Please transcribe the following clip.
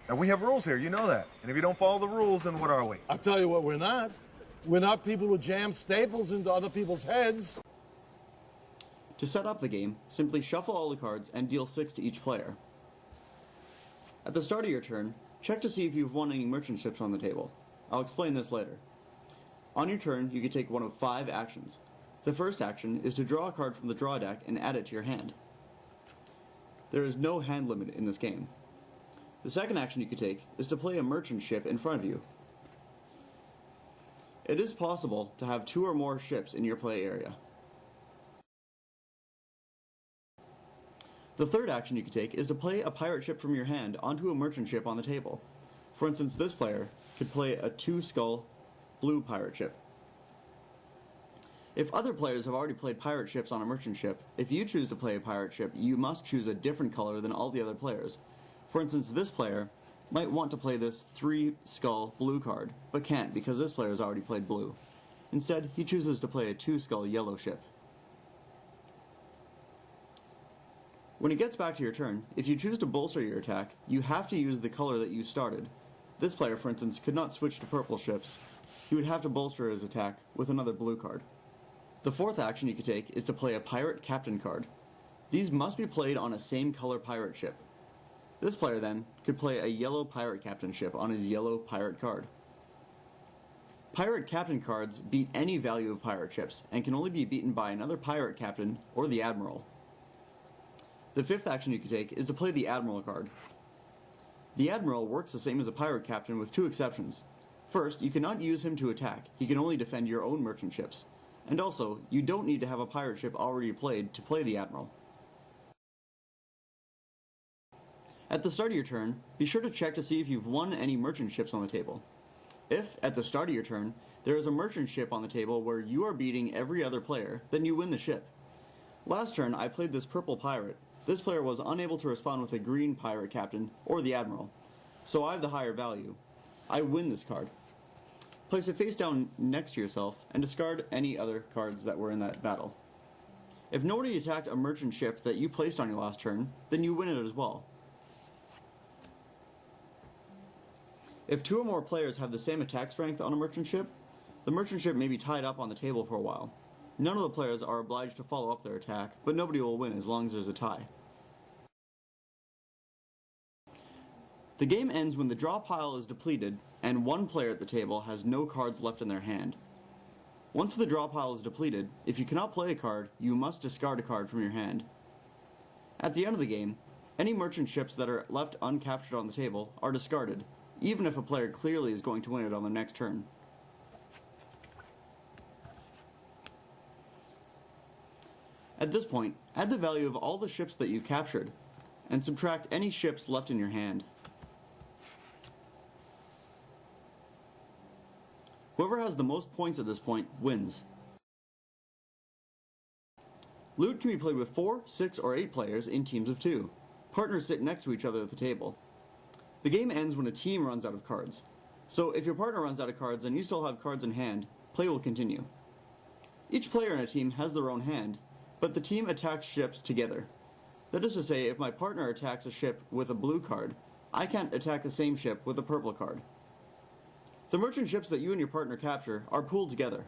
And we have rules here, you know that. And if you don't follow the rules, then what are we? I'll tell you what we're not. We're not people who jam staples into other people's heads. To set up the game, simply shuffle all the cards and deal 6 to each player. At the start of your turn, check to see if you've won any merchant ships on the table. I'll explain this later. On your turn, you can take one of 5 actions. The first action is to draw a card from the draw deck and add it to your hand. There is no hand limit in this game. The second action you could take is to play a merchant ship in front of you. It is possible to have 2 or more ships in your play area. The third action you could take is to play a pirate ship from your hand onto a merchant ship on the table. For instance, this player could play a 2-skull blue pirate ship. If other players have already played pirate ships on a merchant ship, if you choose to play a pirate ship, you must choose a different color than all the other players. For instance, this player might want to play this 3-skull blue card, but can't because this player has already played blue. Instead, he chooses to play a 2-skull yellow ship. When it gets back to your turn, if you choose to bolster your attack, you have to use the color that you started. This player, for instance, could not switch to purple ships. He would have to bolster his attack with another blue card. The fourth action you could take is to play a pirate captain card. These must be played on a same color pirate ship. This player then could play a yellow pirate captain ship on his yellow pirate card. Pirate captain cards beat any value of pirate ships and can only be beaten by another pirate captain or the admiral. The fifth action you could take is to play the admiral card. The admiral works the same as a pirate captain with 2 exceptions. First, you cannot use him to attack, he can only defend your own merchant ships. And also, you don't need to have a pirate ship already played to play the admiral. At the start of your turn, be sure to check to see if you've won any merchant ships on the table. If, at the start of your turn, there is a merchant ship on the table where you are beating every other player, then you win the ship. Last turn, I played this purple pirate. This player was unable to respond with a green pirate captain or the admiral, so I have the higher value. I win this card. Place it face down next to yourself and discard any other cards that were in that battle. If nobody attacked a merchant ship that you placed on your last turn, then you win it as well. If 2 or more players have the same attack strength on a merchant ship, the merchant ship may be tied up on the table for a while. None of the players are obliged to follow up their attack, but nobody will win as long as there's a tie. The game ends when the draw pile is depleted and one player at the table has no cards left in their hand. Once the draw pile is depleted, if you cannot play a card, you must discard a card from your hand. At the end of the game, any merchant ships that are left uncaptured on the table are discarded, even if a player clearly is going to win it on their next turn. At this point, add the value of all the ships that you've captured, and subtract any ships left in your hand. Whoever has the most points at this point wins. Loot can be played with 4, 6, or 8 players in teams of 2. Partners sit next to each other at the table. The game ends when a team runs out of cards. So if your partner runs out of cards and you still have cards in hand, play will continue. Each player in a team has their own hand, but the team attacks ships together. That is to say, if my partner attacks a ship with a blue card, I can't attack the same ship with a purple card. The merchant ships that you and your partner capture are pooled together.